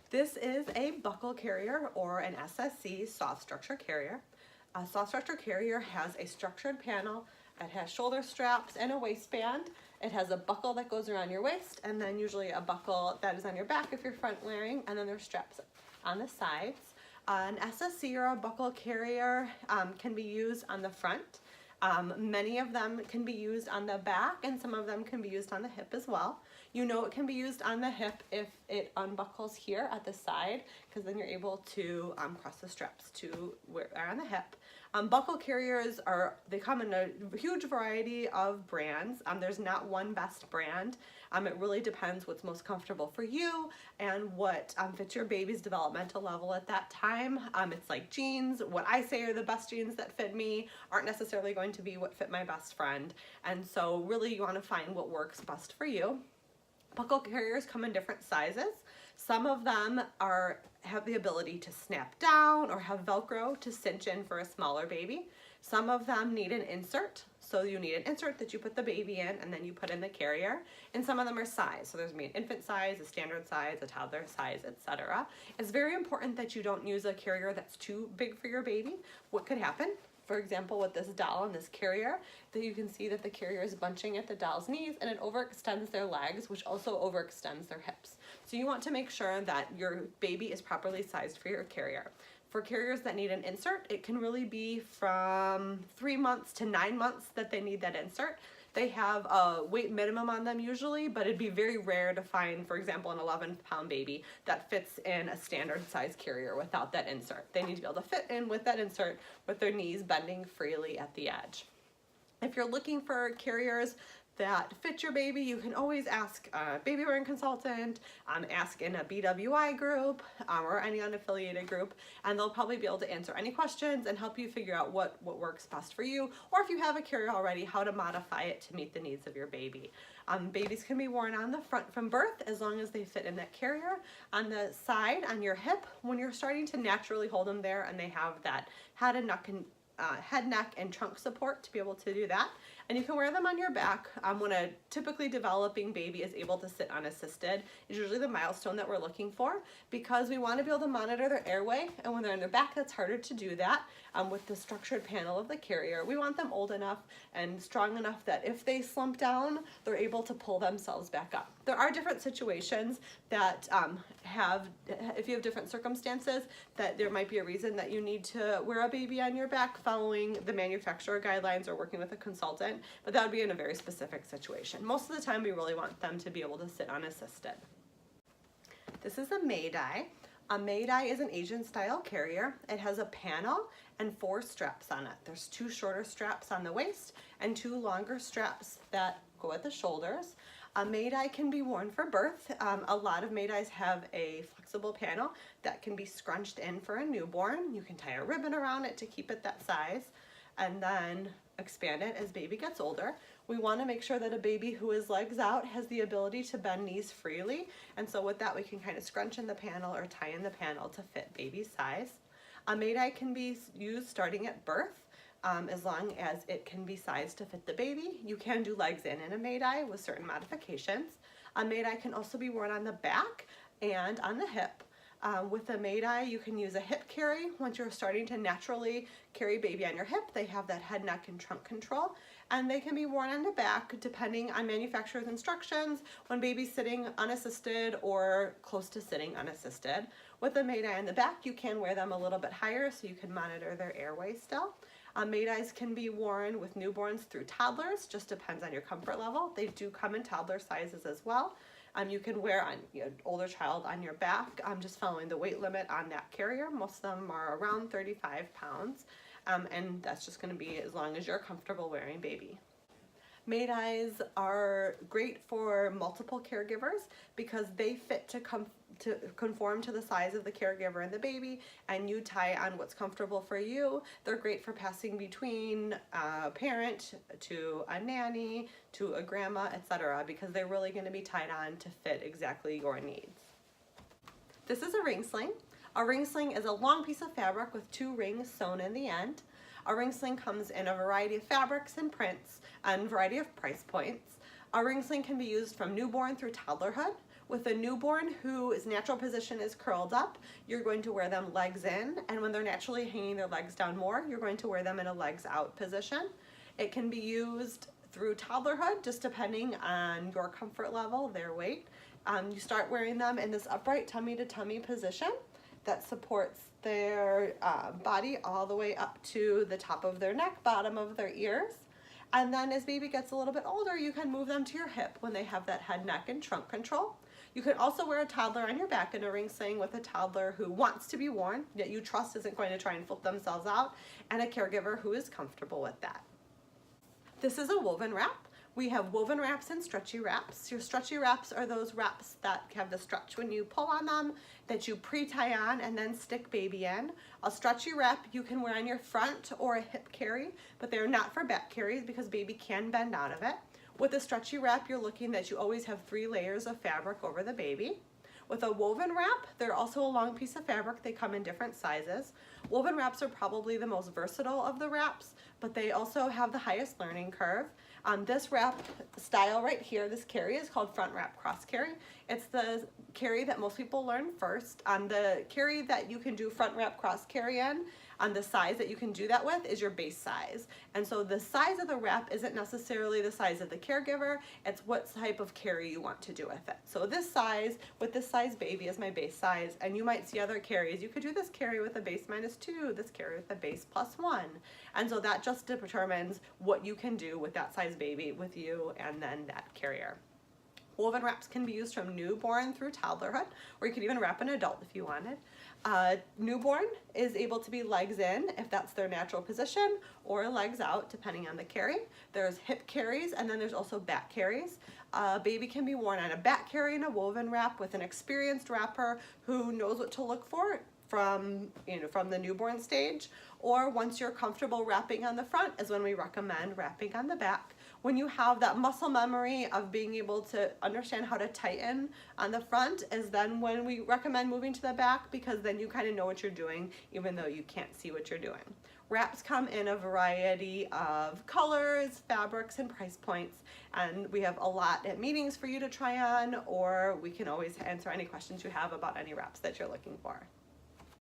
This is a buckle carrier or an SSC, soft structure carrier. A soft structure carrier has a structured panel. It has shoulder straps and a waistband. It has a buckle that goes around your waist, and then usually a buckle that is on your back if you're front wearing, and then there's straps on the sides. An SSC or a buckle carrier can be used on the front. Many of them can be used on the back, and some of them can be used on the hip as well. You know it can be used on the hip if it unbuckles here at the side, because then you're able to cross the straps to where are on the hip. Buckle carriers they come in a huge variety of brands. There's not one best brand. It really depends what's most comfortable for you and what fits your baby's developmental level at that time. It's like jeans. What I say are the best jeans that fit me aren't necessarily going to be what fit my best friend. And so really you want to find what works best for you. Buckle carriers come in different sizes. Some of them have the ability to snap down or have Velcro to cinch in for a smaller baby. Some of them need an insert. So you need an insert that you put the baby in and then you put in the carrier. And some of them are size. So there's an infant size, a standard size, a toddler size, etc. It's very important that you don't use a carrier that's too big for your baby. What could happen? For example, with this doll and this carrier, that you can see that the carrier is bunching at the doll's knees and it overextends their legs, which also overextends their hips. So you want to make sure that your baby is properly sized for your carrier. For carriers that need an insert, it can really be from 3 months to 9 months that they need that insert. They have a weight minimum on them usually, but it'd be very rare to find, for example, an 11-pound baby that fits in a standard size carrier without that insert. They need to be able to fit in with that insert with their knees bending freely at the edge. If you're looking for carriers that fit your baby, you can always ask a baby wearing consultant, ask in a BWI group or any unaffiliated group, and they'll probably be able to answer any questions and help you figure out what works best for you, or if you have a carrier already, how to modify it to meet the needs of your baby. Babies can be worn on the front from birth as long as they fit in that carrier. On the side, on your hip, when you're starting to naturally hold them there and they have that head, neck, and trunk support to be able to do that. And you can wear them on your back. When a typically developing baby is able to sit unassisted, is usually the milestone that we're looking for, because we want to be able to monitor their airway, and when they're on their back, that's harder to do that. With the structured panel of the carrier, we want them old enough and strong enough that if they slump down, they're able to pull themselves back up. There are different situations that if you have different circumstances, that there might be a reason that you need to wear a baby on your back following the manufacturer guidelines or working with a consultant, but that would be in a very specific situation. Most of the time, we really want them to be able to sit unassisted. This is a Mayday. A Mayday is an Asian style carrier. It has a panel and 4 straps on it. There's 2 shorter straps on the waist and 2 longer straps that go at the shoulders. A Mayday can be worn for birth. A lot of Maydays have a flexible panel that can be scrunched in for a newborn. You can tie a ribbon around it to keep it that size and then expand it as baby gets older. We want to make sure that a baby who is legs out has the ability to bend knees freely, and so with that we can kind of scrunch in the panel or tie in the panel to fit baby's size. A Mayday can be used starting at birth, as long as it can be sized to fit the baby. You can do legs in a Mayday with certain modifications. A Mayday can also be worn on the back and on the hip. With a Mayday, you can use a hip carry. Once you're starting to naturally carry baby on your hip, they have that head, neck, and trunk control, and they can be worn on the back depending on manufacturer's instructions when baby's sitting unassisted or close to sitting unassisted. With a Mayday on the back, you can wear them a little bit higher so you can monitor their airway still. Maydays can be worn with newborns through toddlers, just depends on your comfort level. They do come in toddler sizes as well. You can wear on older child on your back, just following the weight limit on that carrier. Most of them are around 35 pounds, and that's just going to be as long as you're comfortable wearing baby. Maydays are great for multiple caregivers because they fit to conform to the size of the caregiver and the baby, and you tie on what's comfortable for you. They're great for passing between a parent to a nanny to a grandma, etc., because they're really going to be tied on to fit exactly your needs. This is a ring sling. A ring sling is a long piece of fabric with 2 rings sewn in the end. A ring sling comes in a variety of fabrics and prints and a variety of price points. A ring sling can be used from newborn through toddlerhood. With a newborn whose natural position is curled up, you're going to wear them legs in, and when they're naturally hanging their legs down more, you're going to wear them in a legs out position. It can be used through toddlerhood, just depending on your comfort level, their weight. You start wearing them in this upright tummy to tummy position that supports their body all the way up to the top of their neck, bottom of their ears. And then as baby gets a little bit older, you can move them to your hip when they have that head, neck, and trunk control. You can also wear a toddler on your back in a ring sling with a toddler who wants to be worn, that you trust isn't going to try and flip themselves out, and a caregiver who is comfortable with that. This is a woven wrap. We have woven wraps and stretchy wraps. Your stretchy wraps are those wraps that have the stretch when you pull on them, that you pre-tie on and then stick baby in. A stretchy wrap you can wear on your front or a hip carry, but they're not for back carries because baby can bend out of it. With a stretchy wrap, you're looking that you always have 3 layers of fabric over the baby. With a woven wrap, they're also a long piece of fabric. They come in different sizes. Woven wraps are probably the most versatile of the wraps, but they also have the highest learning curve. This wrap style right here, this carry is called front wrap cross carry. It's the carry that most people learn first. The carry that you can do front wrap cross carry in, the size that you can do that with is your base size. And so the size of the wrap isn't necessarily the size of the caregiver, it's what type of carry you want to do with it. So this size, with this size baby is my base size, and you might see other carries. You could do this carry with a base -2, this carry with a base +1. And so that just determines what you can do with that size baby with you and then that carrier. Woven wraps can be used from newborn through toddlerhood, or you could even wrap an adult if you wanted. Newborn is able to be legs in if that's their natural position, or legs out depending on the carry. There's hip carries, and then there's also back carries. Baby can be worn on a back carry and a woven wrap with an experienced wrapper who knows what to look for from the newborn stage, or once you're comfortable wrapping on the front is when we recommend wrapping on the back. When you have that muscle memory of being able to understand how to tighten on the front is then when we recommend moving to the back, because then you kind of know what you're doing even though you can't see what you're doing. Wraps come in a variety of colors, fabrics, and price points, and we have a lot at meetings for you to try on, or we can always answer any questions you have about any wraps that you're looking for.